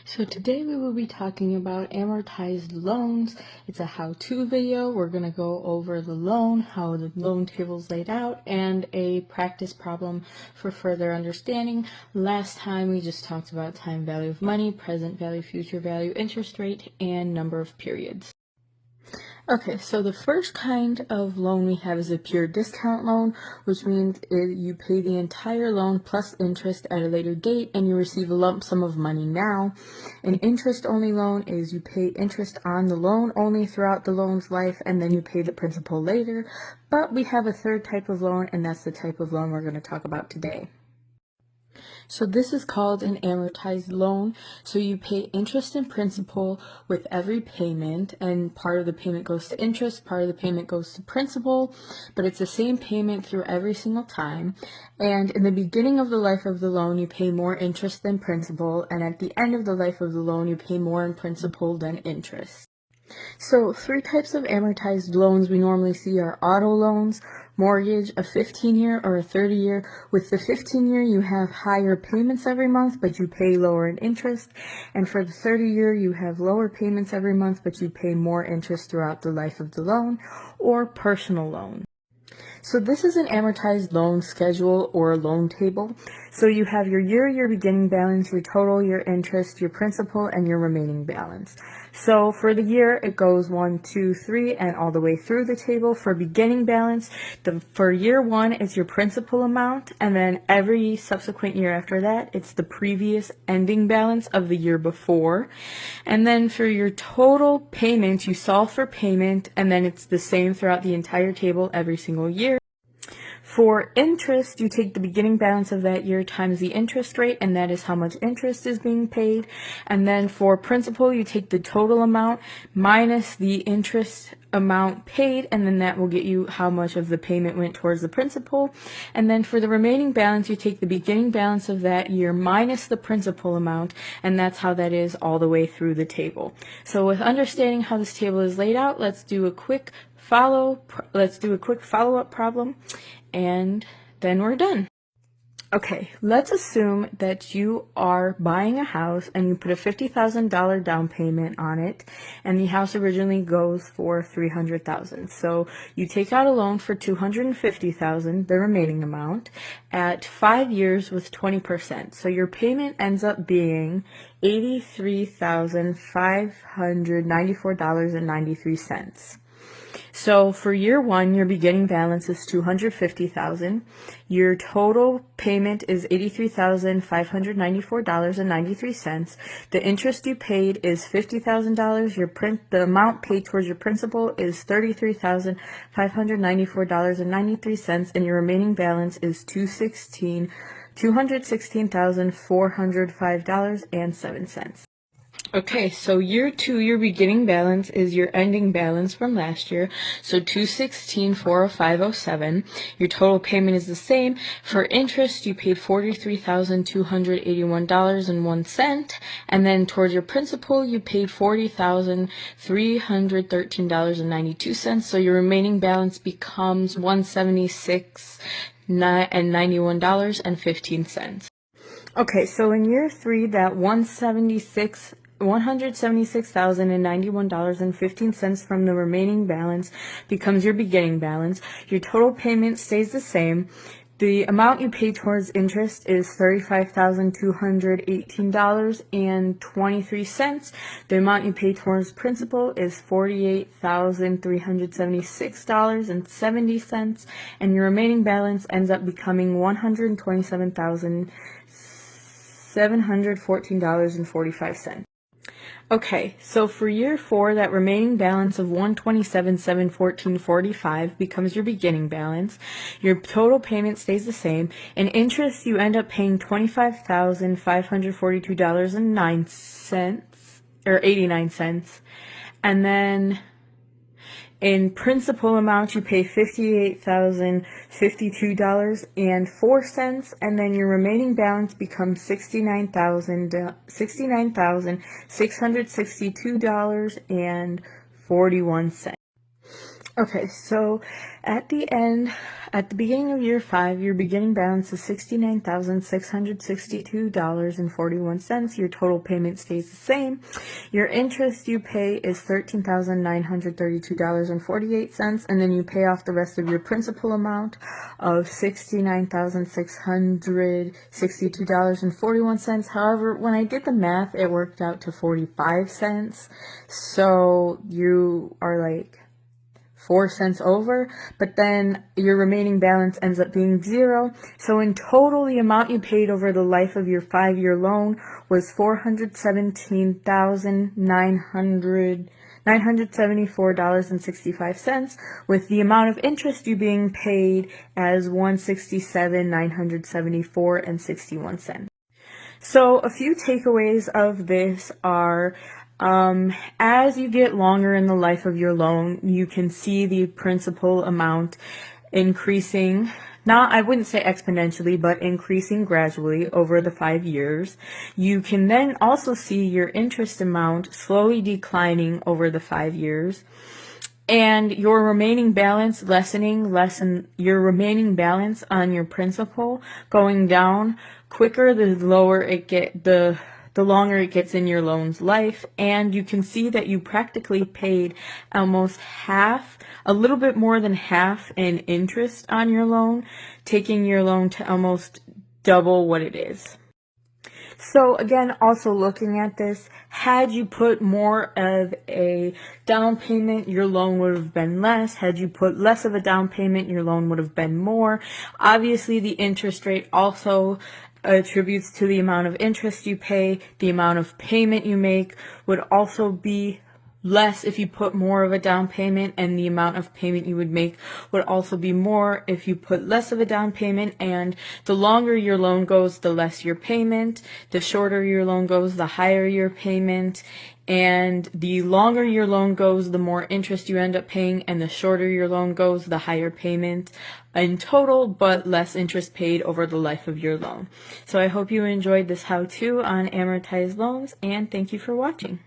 So today we will be talking about amortized loans. It's a how-to video. We're going to go over the loan, how the loan table is laid out, and a practice problem for further understanding. Last time we just talked about time value of money, present value, future value, interest rate, and number of periods. Okay, so the first kind of loan we have is a pure discount loan, which means you pay the entire loan plus interest at a later date and you receive a lump sum of money now. An interest-only loan is you pay interest on the loan only throughout the loan's life and then you pay the principal later. But we have a third type of loan, and that's the type of loan we're going to talk about today. So this is called an amortized loan. So you pay interest and principal with every payment, and part of the payment goes to interest, part of the payment goes to principal, but it's the same payment through every single time. And in the beginning of the life of the loan, you pay more interest than principal, and at the end of the life of the loan, you pay more in principal than interest. So three types of amortized loans we normally see are auto loans, mortgage, a 15-year or a 30-year. With the 15-year, you have higher payments every month, but you pay lower in interest. And for the 30-year, you have lower payments every month, but you pay more interest throughout the life of the loan, or personal loan. So this is an amortized loan schedule or loan table. So you have your year, your beginning balance, your total, your interest, your principal, and your remaining balance. So for the year, it goes 1, 2, 3, and all the way through the table. For beginning balance, for year 1, it's your principal amount, and then every subsequent year after that, it's the previous ending balance of the year before. And then for your total payment, you solve for payment, and then it's the same throughout the entire table every single year. For interest, you take the beginning balance of that year times the interest rate, and that is how much interest is being paid. And then for principal, you take the total amount minus the interest amount paid, and then that will get you how much of the payment went towards the principal. And then for the remaining balance, you take the beginning balance of that year minus the principal amount, and that's how that is all the way through the table. So with understanding how this table is laid out, let's do a quick follow-up problem, and then we're done. Okay, let's assume that you are buying a house and you put a $50,000 down payment on it, and the house originally goes for $300,000. So you take out a loan for $250,000, the remaining amount, at 5 years with 20%. So your payment ends up being $83,594.93. So for year 1, your beginning balance is $250,000. Your total payment is $83,594.93. The interest you paid is $50,000. The amount paid towards your principal is $33,594.93, and your remaining balance is $216,405.07. Okay, so year 2, your beginning balance is your ending balance from last year, so $216,405.07. Your total payment is the same. For interest, you paid $43,281.01, and then towards your principal, you paid $40,313.92. So your remaining balance becomes $176,091.15. Okay, so in year 3, that $176,091.15 from the remaining balance becomes your beginning balance. Your total payment stays the same. The amount you pay towards interest is $35,218.23. The amount you pay towards principal is $48,376.70, and your remaining balance ends up becoming $127,714.45. Okay, so for year 4, that remaining balance of $127,714.45 becomes your beginning balance. Your total payment stays the same. In interest, you end up paying $25,542.89, and then in principal amount, you pay $58,052.04, and then your remaining balance becomes $69,662.41. Okay, so at the beginning of year 5, your beginning balance is $69,662.41. Your total payment stays the same. Your interest you pay is $13,932.48, and then you pay off the rest of your principal amount of $69,662.41. However, when I did the math, it worked out to 45 cents. So you are like 4 cents over, but then your remaining balance ends up being 0. So in total, the amount you paid over the life of your 5-year loan was $417,974.65, with the amount of interest you being paid as $167,974.61. So a few takeaways of this are, as you get longer in the life of your loan, you can see the principal amount increasing, I wouldn't say exponentially, but increasing gradually over the 5 years. You can then also see your interest amount slowly declining over the 5 years. And your remaining balance your remaining balance on your principal going down quicker the longer it gets in your loan's life. And you can see that you practically paid almost half, a little bit more than half in interest on your loan, taking your loan to almost double what it is. So again, also looking at this, had you put more of a down payment, your loan would have been less. Had you put less of a down payment, your loan would have been more. Obviously, the interest rate also attributes to the amount of interest you pay. The amount of payment you make would also be less if you put more of a down payment, and the amount of payment you would make would also be more if you put less of a down payment. And the longer your loan goes, the less your payment. The shorter your loan goes, the higher your payment. And the longer your loan goes, the more interest you end up paying, and the shorter your loan goes, the higher payment in total, but less interest paid over the life of your loan. So I hope you enjoyed this how-to on amortized loans, and thank you for watching.